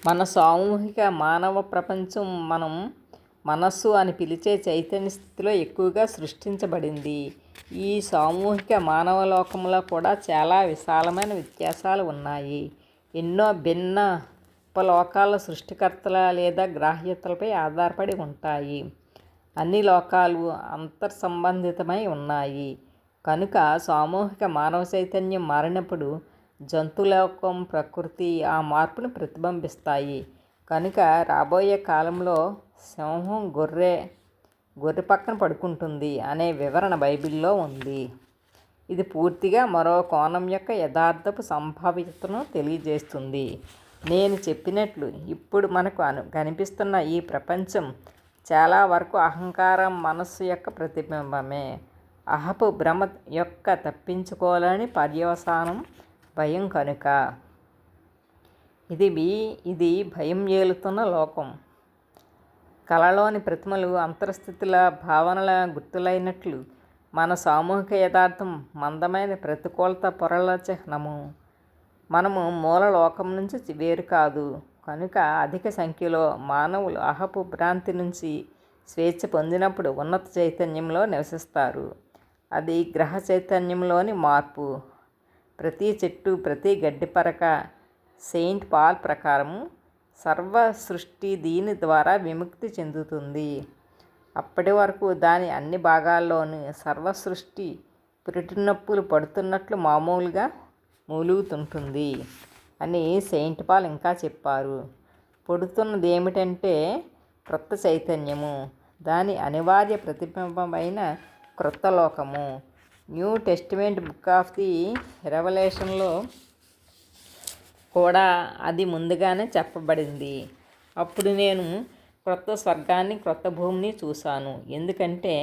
A: మన సామూహిక మానవ ప్రపంచం మనం మనస్సు అని పిలిచే చైతన్య స్థితిలో ఎక్కువగా సృష్టించబడింది. ఈ సామూహిక మానవ లోకంలో కూడా చాలా విశాలమైన వ్యత్యాసాలు ఉన్నాయి. ఎన్నో భిన్న ఉపలోకాల సృష్టికర్తల లేదా గ్రాహ్యతలపై ఆధారపడి ఉంటాయి. అన్ని లోకాలు అంతర్సంబంధితమై ఉన్నాయి. కనుక సామూహిక మానవ చైతన్యం మారినప్పుడు జంతులోకం, ప్రకృతి ఆ మార్పును ప్రతిబింబిస్తాయి. కనుక రాబోయే కాలంలో సింహం గొర్రె పక్కన పడుకుంటుంది అనే వివరణ బైబిల్లో ఉంది. ఇది పూర్తిగా మరో కోణం యొక్క యథార్థపు సంభావ్యతను తెలియజేస్తుంది. నేను చెప్పినట్లు ఇప్పుడు మనకు కనిపిస్తున్న ఈ ప్రపంచం చాలా వరకు అహంకారం, మనస్సు యొక్క ప్రతిబింబమే. అహపు భ్రమ యొక్క తప్పించుకోలేని పర్యవసానం భయం. కనుక ఇది భయం ఏలుతున్న లోకం. కళలోని ప్రతిమలు అంతర్స్థితుల భావనల గుర్తులైనట్లు మన సామూహిక యథార్థం మందమైన ప్రతికూలత పొరల చిహ్నము. మనము మూల లోకం నుంచి వేరు కాదు. కనుక అధిక సంఖ్యలో మానవులు అహపు భ్రాంతి నుంచి స్వేచ్ఛ పొందినప్పుడు ఉన్నత చైతన్యంలో నివసిస్తారు. అది గ్రహ చైతన్యంలోని మార్పు. ప్రతి చెట్టు, ప్రతి గడ్డిపరక సెయింట్ పాల్ ప్రకారం సర్వ సృష్టి దీని ద్వారా విముక్తి చెందుతుంది. అప్పటి వరకు దాని అన్ని భాగాల్లోనూ సర్వ సృష్టి పురిటినొప్పులు పడుతున్నట్లు మామూలుగా మూలుగుతుంటుంది అని సెయింట్ పాల్ ఇంకా చెప్పారు. పుడుతున్నది ఏమిటంటే క్రొత్త చైతన్యము, దాని అనివార్య ప్రతిబింబమైన క్రొత్త లోకము. New testament book of the రెవల్యూషన్లో కూడా అది ముందుగానే చెప్పబడింది. అప్పుడు నేను క్రొత్త స్వర్గాన్ని, క్రొత్త భూమిని చూశాను. ఎందుకంటే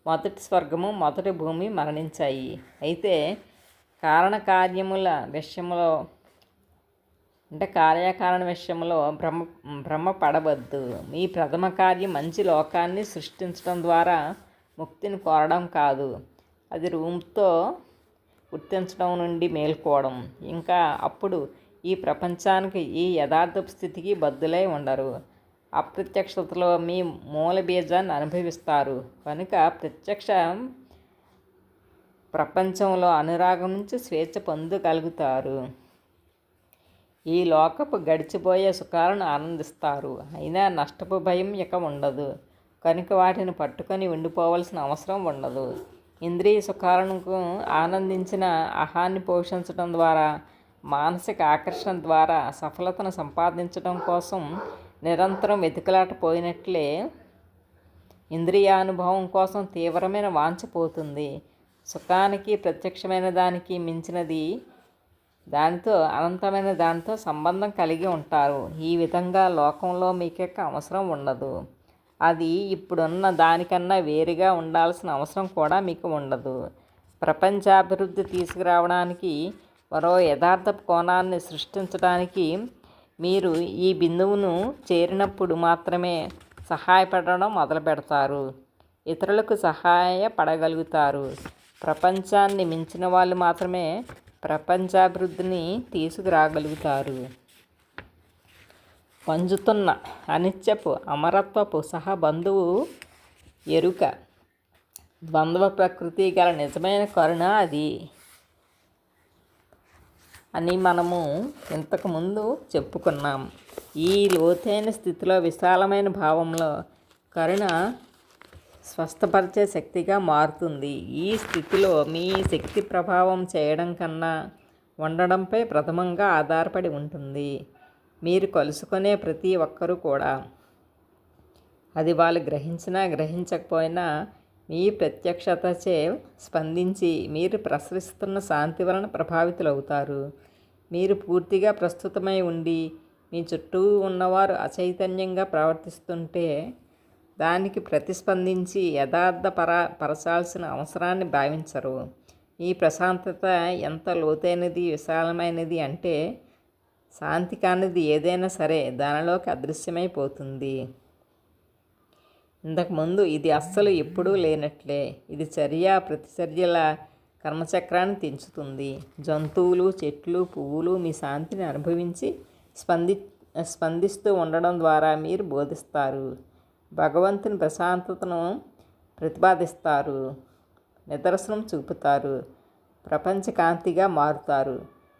A: మొదటి స్వర్గము, మొదటి భూమి మరణించాయి. అయితే కార్యకారణ విషయంలో భ్రమపడవద్దు. మీ ప్రథమ కార్యం మంచి లోకాన్ని సృష్టించడం ద్వారా ముక్తిని కోరడం కాదు, అది రూమ్తో గుర్తించడం నుండి మేల్కోవడం. ఇంకా అప్పుడు ఈ ప్రపంచానికి, ఈ యథార్థపు స్థితికి బద్దులై ఉండరు. అప్రత్యక్షతలో మీ మూల బీజాన్ని అనుభవిస్తారు. కనుక ప్రత్యక్ష ప్రపంచంలో అనురాగం నుంచి స్వేచ్ఛ పొందగలుగుతారు. ఈ లోకపు గడిచిపోయే సుఖాలను ఆనందిస్తారు. అయినా నష్టపు భయం ఇక ఉండదు. కనుక వాటిని పట్టుకొని ఉండిపోవలసిన అవసరం ఉండదు. ఇంద్రియ సుఖాలను ఆనందించిన అహాన్ని పోషించడం ద్వారా, మానసిక ఆకర్షణ ద్వారా సఫలతను సంపాదించడం కోసం నిరంతరం వెతుకులాట పోయినట్లే ఇంద్రియానుభవం కోసం తీవ్రమైన వాంఛ పోతుంది. సుఖానికి, ప్రత్యక్షమైన దానికి మించినది దానితో, అనంతమైన దానితో సంబంధం కలిగి ఉంటారు. ఈ విధంగా లోకంలో మీకు అవసరం ఉండదు. అది ఇప్పుడున్న దానికన్నా వేరుగా ఉండాల్సిన అవసరం కూడా మీకు ఉండదు. ప్రపంచాభివృద్ధి తీసుకురావడానికి, మరో యథార్థ కోణాన్ని సృష్టించడానికి మీరు ఈ బిందువును చేరినప్పుడు మాత్రమే సహాయపడడం మొదలు పెడతారు. ఇతరులకు సహాయపడగలుగుతారు. ప్రపంచాన్ని మించిన వాళ్ళు మాత్రమే ప్రపంచాభివృద్ధిని తీసుకురాగలుగుతారు. పంజుతున్న అనిత్యపు, అమరత్వపు సహబంధువు ఎరుక, ద్వంద్వ ప్రకృతి గల నిజమైన కరుణ అది అని మనము ఇంతకుముందు చెప్పుకున్నాం. ఈ లోతైన స్థితిలో, విశాలమైన భావంలో కరుణ స్వస్థపరిచే శక్తిగా మారుతుంది. ఈ స్థితిలో మీ శక్తి ప్రభావం చేయడం కన్నా ఉండడంపై ప్రథమంగా ఆధారపడి ఉంటుంది. మీరు కలుసుకునే ప్రతి ఒక్కరూ కూడా, అది వాళ్ళు గ్రహించినా గ్రహించకపోయినా, మీ ప్రత్యక్షతచే స్పందించి మీరు ప్రసరిస్తున్న శాంతి వలన ప్రభావితులవుతారు. మీరు పూర్తిగా ప్రస్తుతమై ఉండి మీ చుట్టూ ఉన్నవారు అచైతన్యంగా ప్రవర్తిస్తుంటే దానికి ప్రతిస్పందించి పరచాల్సిన అవసరాన్ని భావించరు. ఈ ప్రశాంతత ఎంత లోతైనది, విశాలమైనది అంటే శాంతి కానిది ఏదైనా సరే దానిలోకి అదృశ్యమైపోతుంది. ఇంతకుముందు ఇది అస్సలు ఎప్పుడూ లేనట్లే. ఇది చర్య ప్రతిచర్యల కర్మచక్రాన్ని తెంచుతుంది. జంతువులు, చెట్లు, పువ్వులు మీ శాంతిని అనుభవించి స్పందిస్తూ ఉండడం ద్వారా మీరు బోధిస్తారు. భగవంతుని ప్రశాంతతను ప్రతిపాదిస్తారు, నిదర్శనం చూపుతారు, ప్రపంచ కాంతిగా మారుతారు,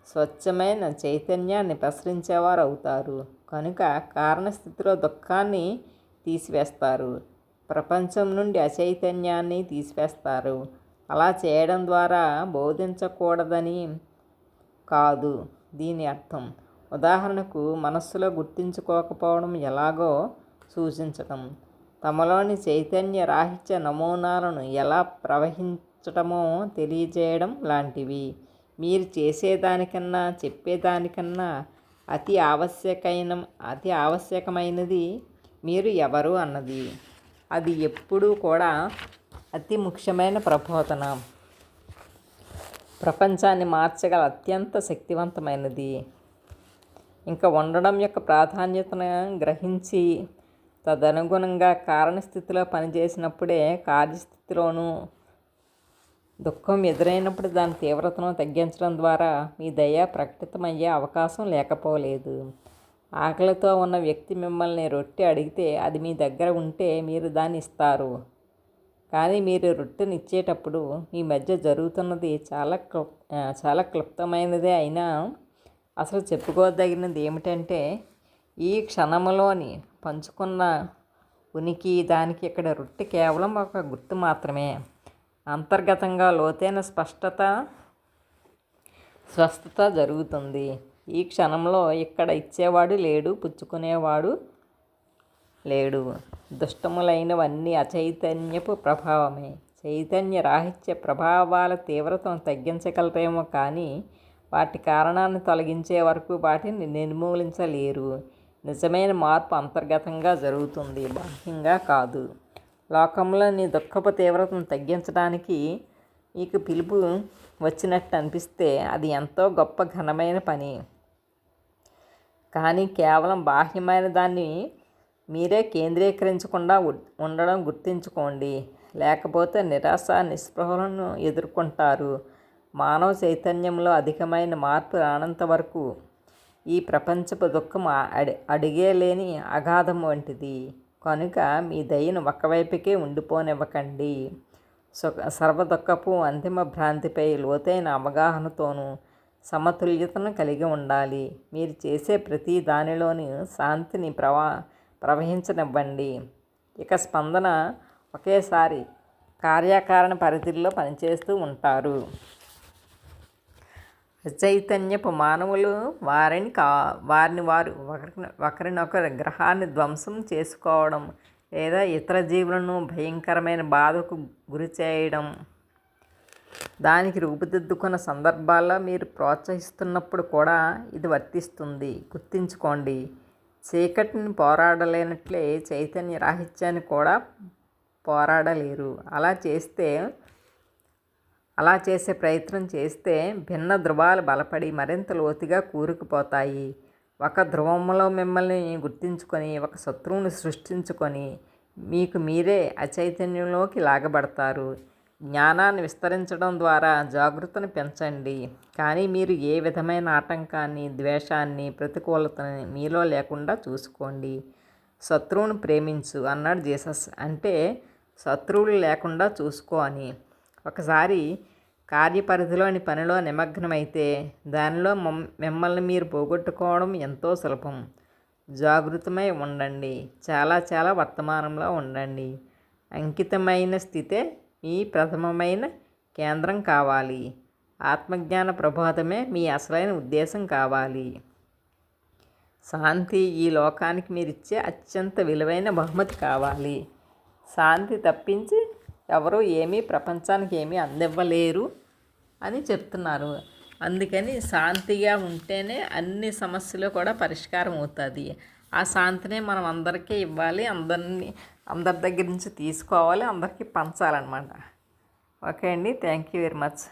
A: స్వచ్ఛమైన చైతన్యాన్ని ప్రసరించేవారు అవుతారు. కనుక కారణస్థితిలో దుఃఖాన్ని తీసివేస్తారు, ప్రపంచం నుండి అచైతన్యాన్ని తీసివేస్తారు. అలా చేయడం ద్వారా బోధించకూడదని కాదు దీని అర్థం. ఉదాహరణకు, మనస్సులో గుర్తించుకోకపోవడం ఎలాగో సూచించటం, తమలోని చైతన్య రాహిత్య నమూనాలను ఎలా ప్రవహించటమో తెలియజేయడం లాంటివి. మీరు చేసేదానికన్నా చెప్పేదానికన్నా అతి ఆవశ్యకమైనది మీరు ఎవరు అన్నది. అది ఎప్పుడూ కూడా అతి ముఖ్యమైన ప్రబోధన. ప్రపంచాన్ని మార్చగల అత్యంత శక్తివంతమైనది. ఇంకా ఉండడం యొక్క ప్రాధాన్యతను గ్రహించి తదనుగుణంగా కారణస్థితిలో పనిచేసినప్పుడే కార్యస్థితిలోనూ దుఃఖం ఎదురైనప్పుడు దాని తీవ్రతను తగ్గించడం ద్వారా మీ దయ ప్రకటితమయ్యే అవకాశం లేకపోలేదు. ఆకలితో ఉన్న వ్యక్తి మిమ్మల్ని రొట్టె అడిగితే అది మీ దగ్గర ఉంటే మీరు దాన్ని ఇస్తారు. కానీ మీరు రొట్టెని ఇచ్చేటప్పుడు మీ మధ్య జరుగుతున్నది చాలా క్లుప్తమైనదే అయినా అసలు చెప్పుకోదగినది ఏమిటంటే, ఈ క్షణంలోని పంచుకున్న ఉనికి. దానికి ఇక్కడ రొట్టె కేవలం ఒక గుర్తు మాత్రమే. అంతర్గతంగా లోతైన స్వస్థత జరుగుతుంది. ఈ క్షణంలో ఇక్కడ ఇచ్చేవాడు లేడు, పుచ్చుకునేవాడు లేడు. దుష్టములైనవన్నీ అచైతన్యపు ప్రభావమే. చైతన్య రాహిత్య ప్రభావాల తీవ్రతను తగ్గించగలరేమో కానీ వాటి కారణాన్ని తొలగించే వరకు వాటిని నిర్మూలించలేరు. నిజమైన మార్పు అంతర్గతంగా జరుగుతుంది, బాహ్యంగా కాదు. లోకంలో నీ దుఃఖపు తీవ్రతను తగ్గించడానికి మీకు పిలుపు వచ్చినట్టు అనిపిస్తే అది ఎంతో గొప్ప ఘనమైన పని. కానీ కేవలం బాహ్యమైన దాన్ని మీరే కేంద్రీకరించకుండా ఉండడం గుర్తుంచుకోండి. లేకపోతే నిరాశ, నిస్పృహలను ఎదుర్కొంటారు. మానవ చైతన్యంలో అధికమైన మార్పు రానంత వరకు ఈ ప్రపంచపు దుఃఖం అడిగేలేని అగాధం వంటిది. కనుక మీ దయను ఒకవైపుకే ఉండిపోనివ్వకండి. సర్వదుఃఖపు అంతిమ భ్రాంతిపై లోతైన అవగాహనతోనూ సమతుల్యతను కలిగి ఉండాలి. మీరు చేసే ప్రతి దానిలోని శాంతిని ప్రవహించనివ్వండి. ఇక స్పందన ఒకేసారి కార్యకారణ పరిధిలో పనిచేస్తూ ఉంటారు. చైతన్యపు మానవులు వారిని వారు ఒకరినొకరి గ్రహాన్ని ధ్వంసం చేసుకోవడం లేదా ఇతర జీవులను భయంకరమైన బాధకు గురి చేయడం, దానికి రూపుదిద్దుకున్న సందర్భాల్లో మీరు ప్రోత్సహిస్తున్నప్పుడు కూడా ఇది వర్తిస్తుంది. గుర్తుంచుకోండి, చీకటిని పోరాడలేనట్లే చైతన్య రాహిత్యాన్ని కూడా పోరాడలేరు. అలా చేసే ప్రయత్నం చేస్తే భిన్న ధృవాలు బలపడి మరింత లోతుగా కూరుకుపోతాయి. ఒక ధ్రువంలో మిమ్మల్ని గుర్తించుకొని ఒక శత్రువుని సృష్టించుకొని మీకు మీరే అచైతన్యంలోకి లాగబడతారు. జ్ఞానాన్ని విస్తరించడం ద్వారా జాగృతిని పెంచండి. కానీ మీరు ఏ విధమైన ఆటంకాన్ని, ద్వేషాన్ని, ప్రతికూలతని మీలో లేకుండా చూసుకోండి. శత్రువును ప్రేమించు అన్నాడు జీసస్. అంటే శత్రువులు లేకుండా చూసుకో అని. ఒకసారి కార్యపరిధిలోని పనిలో నిమగ్నమైతే దానిలో మిమ్మల్ని మీరు పోగొట్టుకోవడం ఎంతో సులభం. జాగృతమై ఉండండి. చాలా వర్తమానంలో ఉండండి. అంకితమైన స్థితే మీ ప్రథమమైన కేంద్రం కావాలి. ఆత్మజ్ఞాన ప్రబోధమే మీ అసలైన ఉద్దేశం కావాలి. శాంతి ఈ లోకానికి మీరిచ్చే అత్యంత విలువైన బహుమతి కావాలి. శాంతి తప్పించి ఎవరు ఏమీ ప్రపంచానికి ఏమీ అందివ్వలేరు అని చెప్తున్నారు. అందుకని శాంతిగా ఉంటేనే అన్ని సమస్యలు కూడా పరిష్కారం అవుతుంది. ఆ శాంతినే మనం అందరికీ ఇవ్వాలి, అందరి దగ్గర నుంచి తీసుకోవాలి, అందరికీ పంచాలన్నమాట. ఓకే అండి, థ్యాంక్ యూ వెరీ మచ్.